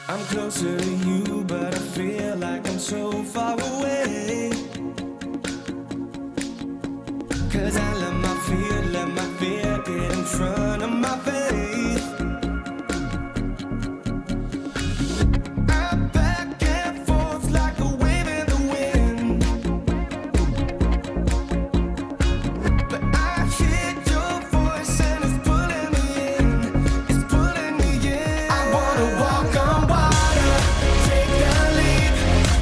I'm closer to you, but I feel like I'm so far away. 'Cause I let my fear get in front of my faith. I'm back and forth like a wave in the wind. But I hear your voice and it's pulling me in. It's pulling me in. I wanna walk on water, take the leap,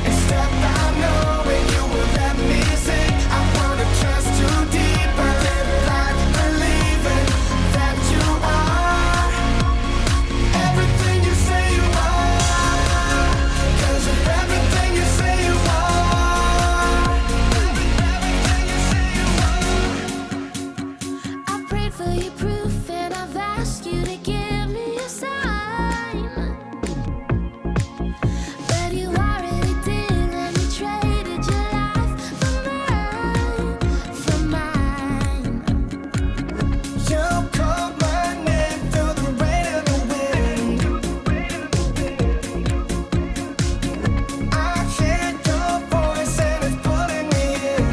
and step out knowing you will let me sink. I wanna trust you deeper, live like believing that you are everything you say you are. 'Cause you're everything you say you are. Everything you say you are. I prayed for your proof and I've asked you to give me a sign. But you already did and you traded your life for mine. You called my name through the rain and the wind. I hear your voice and it's pulling me in.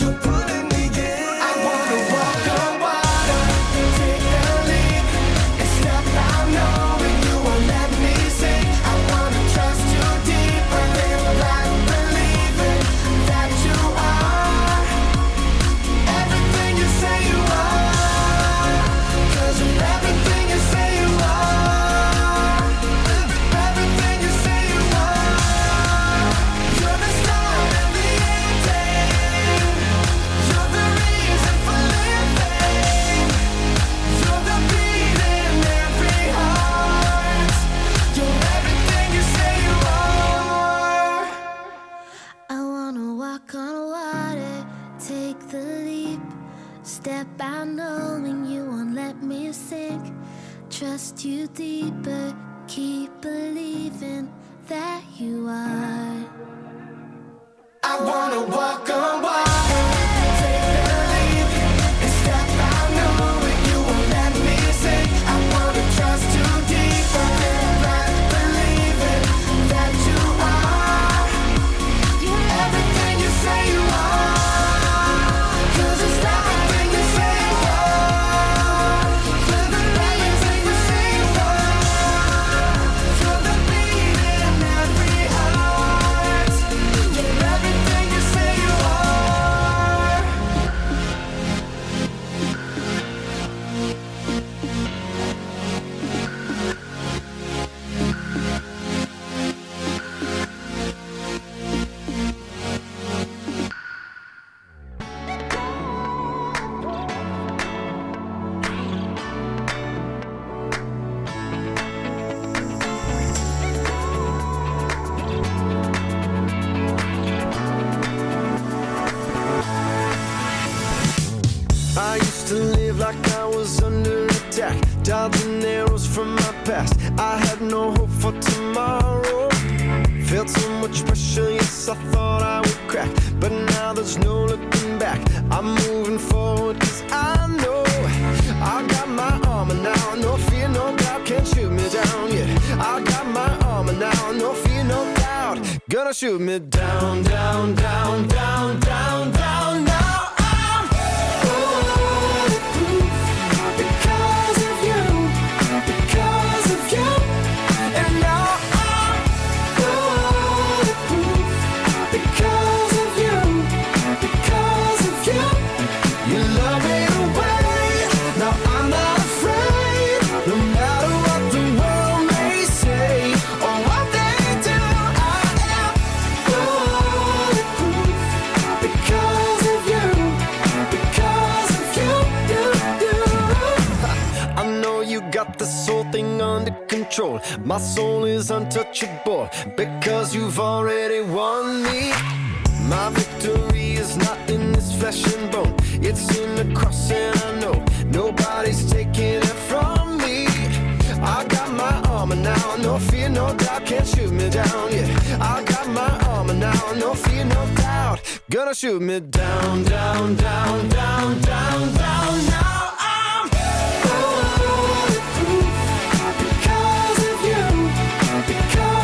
You're pulling me in. I wanna walk on water, take the leap, and step out knowing you won't let me sink. I wanna trust you deeper, live like believing that you are everything you say you are. 'Cause you're everything you say you are. Everything you say you are. You're the start and the ending. You're the reason for living. You're the beat in every heart. You're everything you say you are. I wanna walk on water, take the leap, step out knowing you won't let me sink. Trust you deeper, keep believing that you are. I wanna walk on water, take the leap, and step out knowing you won't let me sink. I wanna trust you deeper, live like believing that you are everything you say you are. 'Cause it's everything you say you are. You're the everything you say you are. You're the beat in every heart. You're everything you say you are. I used to live like I was under attack, dodging arrows from my past. I had no hope for tomorrow. Felt so much pressure, yes, I thought I would crack. But now there's no looking back. I'm moving forward 'cause I know I got my armor now. No fear, no doubt, can't shoot me down, yeah. I got my armor now. No fear, no doubt, gonna shoot me down, down, down, down, down, down. Now I'm bulletproof because of you, because of you. And now I'm bulletproof because of you, because of you. You love me away, now I'm not afraid. No matter what the world may say or what they do, I am bulletproof because of you, because of you, you. I know you got this whole thing under control. My soul is untouchable because you've already won me. My victory is not in this flesh and bone. It's in the cross and I know nobody's taking it from me. I got my armor now, no fear, no doubt, can't shoot me down, yeah. I got my armor now, no fear, no doubt, gonna shoot me down, down, down, down, down, down. Now I'm bulletproof because of you, because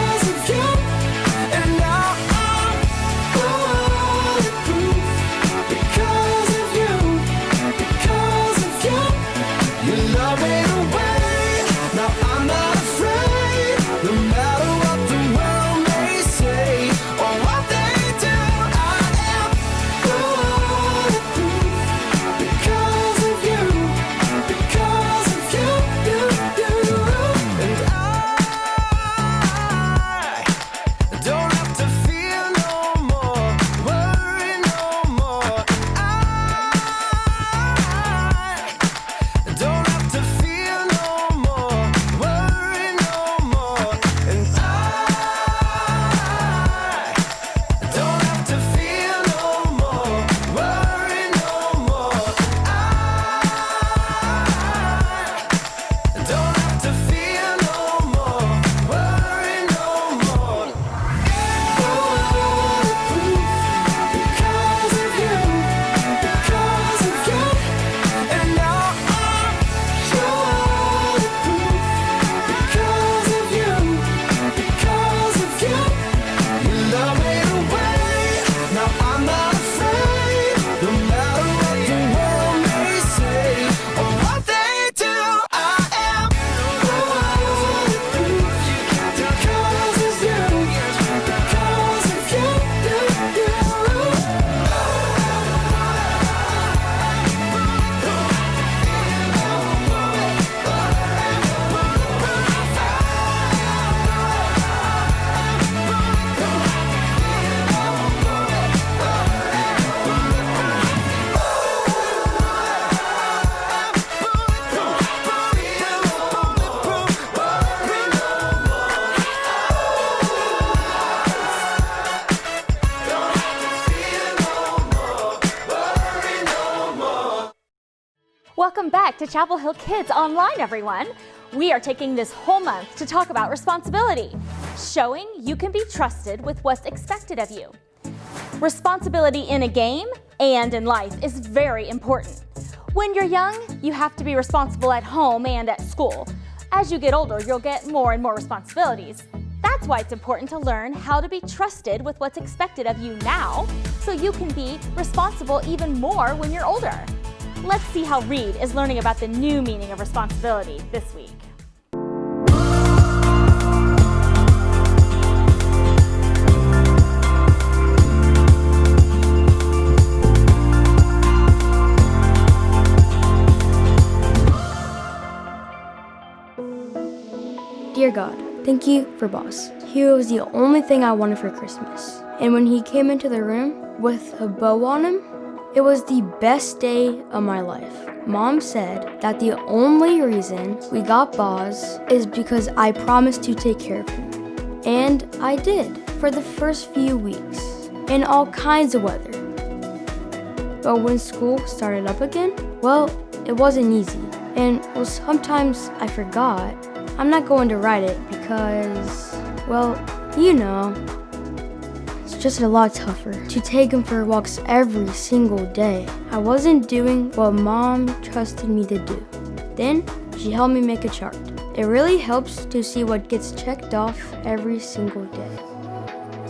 to Chapelhill Kids Online, everyone. We are taking this whole month to talk about responsibility, showing you can be trusted with what's expected of you. Responsibility in a game and in life is very important. When you're young, you have to be responsible at home and at school. As you get older, you'll get more and more responsibilities. That's why it's important to learn how to be trusted with what's expected of you now, so you can be responsible even more when you're older. Let's see how Reed is learning about the new meaning of responsibility this week. Dear God, thank you for Boss. He was the only thing I wanted for Christmas. And when he came into the room with a bow on him, it was the best day of my life. Mom said that the only reason we got Boz is because I promised to take care of him. And I did for the first few weeks, in all kinds of weather. But when school started up again, well, it wasn't easy. And sometimes I forgot. I'm not going to write it because, well, you know, it's just a lot tougher to take him for walks every single day. I wasn't doing what Mom trusted me to do. Then she helped me make a chart. It really helps to see what gets checked off every single day.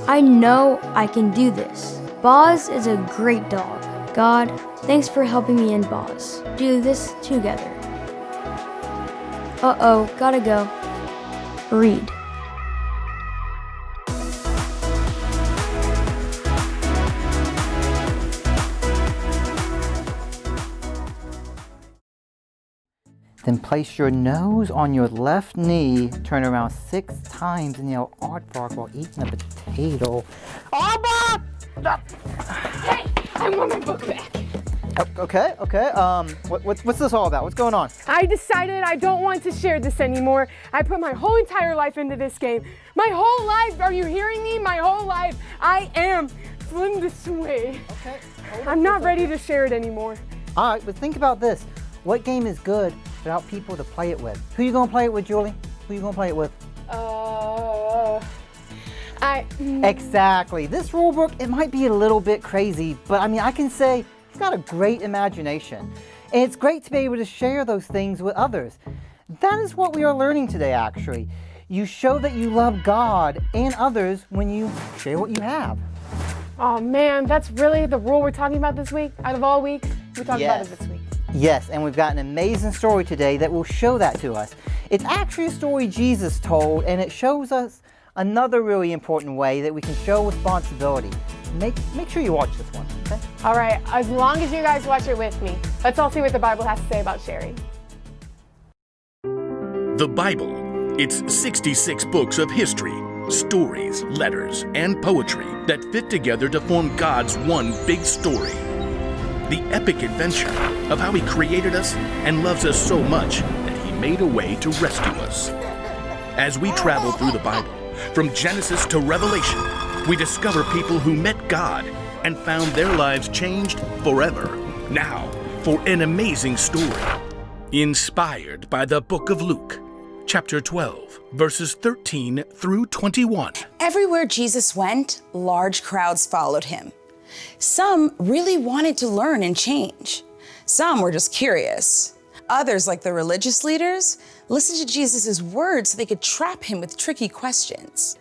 I know I can do this. Boz is a great dog. God, thanks for helping me and Boz do this together. Uh-oh, gotta go. Read. Then place your nose on your left knee, turn around 6 times, and yell aardvark while eating a potato. Aardvark! Hey, I want my book back. Okay. What's this all about? What's going on? I decided I don't want to share this anymore. I put my whole entire life into this game. My whole life, are you hearing me? My whole life, I am flung this way. Okay. I'm not ready to share it anymore. All right, but think about this. What game is good without people to play it with? Who you gonna play it with, Julie? Who you gonna play it with? Exactly. This rule book, it might be a little bit crazy, but I mean, I can say it's got a great imagination. And it's great to be able to share those things with others. That is what we are learning today, actually. You show that you love God and others when you share what you have. Oh man, that's really the rule we're talking about this week? Out of all weeks, we talked about it this week. Yes, and we've got an amazing story today that will show that to us. It's actually a story Jesus told, and it shows us another really important way that we can show responsibility. Make sure you watch this one, okay? All right, as long as you guys watch it with me, let's all see what the Bible has to say about sharing. The Bible. It's 66 books of history, stories, letters, and poetry that fit together to form God's one big story. The epic adventure of how He created us and loves us so much that He made a way to rescue us. As we travel through the Bible, from Genesis to Revelation, we discover people who met God and found their lives changed forever. Now, for an amazing story, inspired by the book of Luke, chapter 12, verses 13 through 21. Everywhere Jesus went, large crowds followed him. Some really wanted to learn and change. Some were just curious. Others, like the religious leaders, listened to Jesus' words so they could trap him with tricky questions.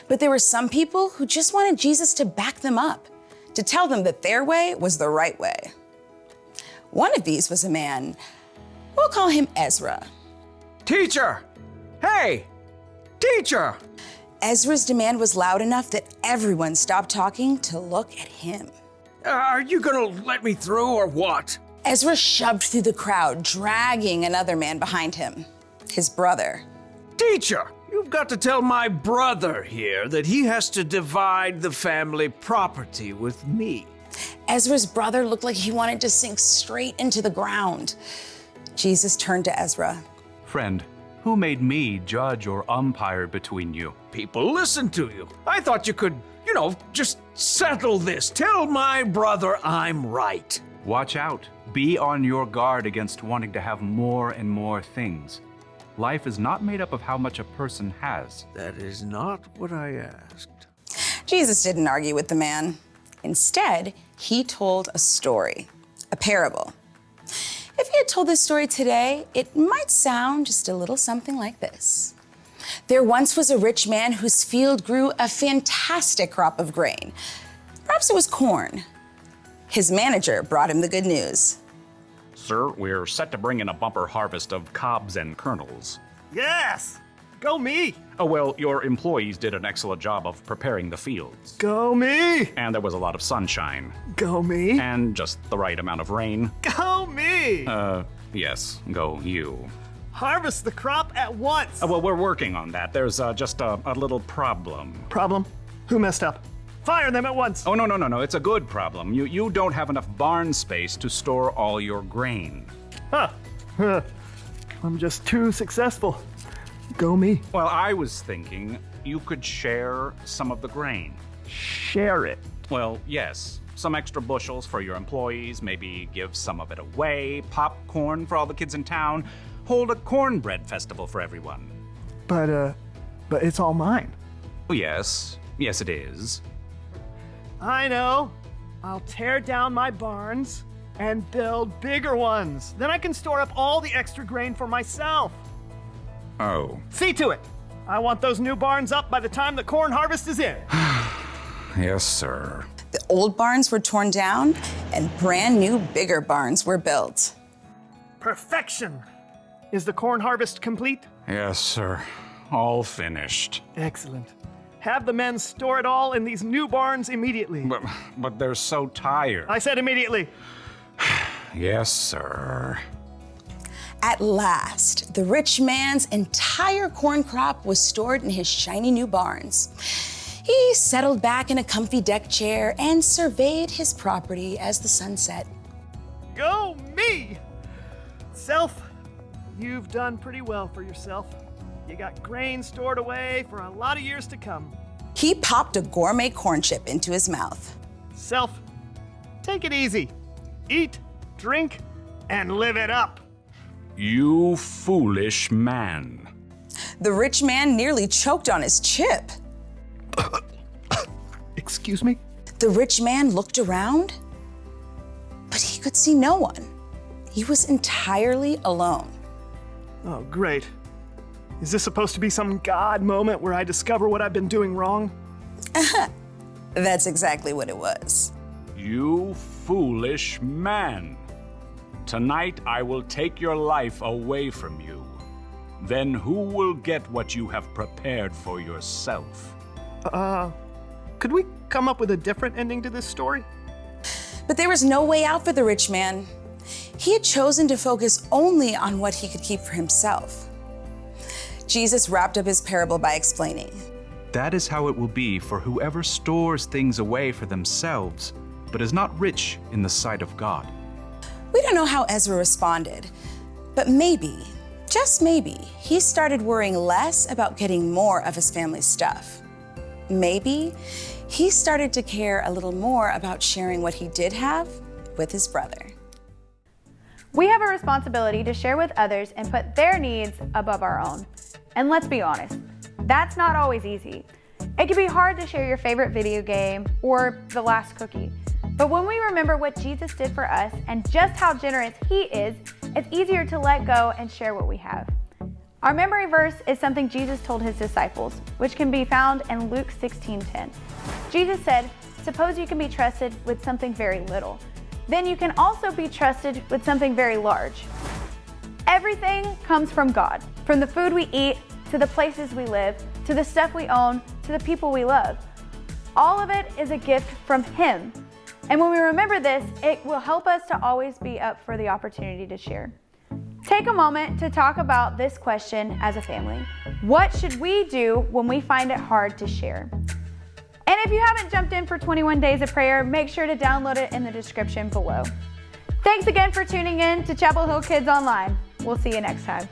But there were some people who just wanted Jesus to back them up, to tell them that their way was the right way. One of these was a man, we'll call him Ezra. Teacher! Hey! Teacher! Ezra's demand was loud enough that everyone stopped talking to look at him. Are you gonna let me through or what? Ezra shoved through the crowd, dragging another man behind him, his brother. Teacher, you've got to tell my brother here that he has to divide the family property with me. Ezra's brother looked like he wanted to sink straight into the ground. Jesus turned to Ezra. Friend, who made me judge or umpire between you? People listen to you. I thought you could, just settle this. Tell my brother I'm right. Watch out. Be on your guard against wanting to have more and more things. Life is not made up of how much a person has. That is not what I asked. Jesus didn't argue with the man. Instead, he told a story, a parable. If he had told this story today, it might sound just a little something like this. There once was a rich man whose field grew a fantastic crop of grain. Perhaps it was corn. His manager brought him the good news. Sir, we're set to bring in a bumper harvest of cobs and kernels. Yes! Go me! Oh, well, your employees did an excellent job of preparing the fields. Go me! And there was a lot of sunshine. Go me! And just the right amount of rain. Go me! Yes, go you. Harvest the crop at once! Well, we're working on that. There's just a little problem. Problem? Who messed up? Fire them at once! Oh, no. It's a good problem. You don't have enough barn space to store all your grain. Huh. I'm just too successful. Go me. Well, I was thinking you could share some of the grain. Share it. Well, yes. Some extra bushels for your employees, maybe give some of it away, popcorn for all the kids in town, hold a cornbread festival for everyone. But it's all mine. Oh, yes, it is. I know. I'll tear down my barns and build bigger ones. Then I can store up all the extra grain for myself. Oh. See to it. I want those new barns up by the time the corn harvest is in. Yes, sir. The old barns were torn down and brand new, bigger barns were built. Perfection. Is the corn harvest complete? Yes, sir. All finished. Excellent. Have the men store it all in these new barns immediately. But they're so tired. I said immediately. Yes, sir. At last, the rich man's entire corn crop was stored in his shiny new barns. He settled back in a comfy deck chair and surveyed his property as the sun set. Go me! Self, you've done pretty well for yourself. You got grain stored away for a lot of years to come. He popped a gourmet corn chip into his mouth. Self, take it easy. Eat, drink, and live it up. You foolish man. The rich man nearly choked on his chip. Excuse me? The rich man looked around, but he could see no one. He was entirely alone. Oh, great. Is this supposed to be some God moment where I discover what I've been doing wrong? That's exactly what it was. You foolish man. Tonight I will take your life away from you. Then who will get what you have prepared for yourself? Could we come up with a different ending to this story? But there was no way out for the rich man. He had chosen to focus only on what he could keep for himself. Jesus wrapped up his parable by explaining, That is how it will be for whoever stores things away for themselves, but is not rich in the sight of God. We don't know how Ezra responded, but maybe, just maybe, he started worrying less about getting more of his family's stuff. Maybe he started to care a little more about sharing what he did have with his brother. We have a responsibility to share with others and put their needs above our own. And let's be honest, that's not always easy. It can be hard to share your favorite video game or the last cookie. But when we remember what Jesus did for us and just how generous he is, it's easier to let go and share what we have. Our memory verse is something Jesus told his disciples, which can be found in Luke 16:10. Jesus said, "Suppose you can be trusted with something very little. Then you can also be trusted with something very large." Everything comes from God, from the food we eat, to the places we live, to the stuff we own, to the people we love. All of it is a gift from him. And when we remember this, it will help us to always be up for the opportunity to share. Take a moment to talk about this question as a family. What should we do when we find it hard to share? And if you haven't jumped in for 21 Days of Prayer, make sure to download it in the description below. Thanks again for tuning in to Chapel Hill Kids Online. We'll see you next time.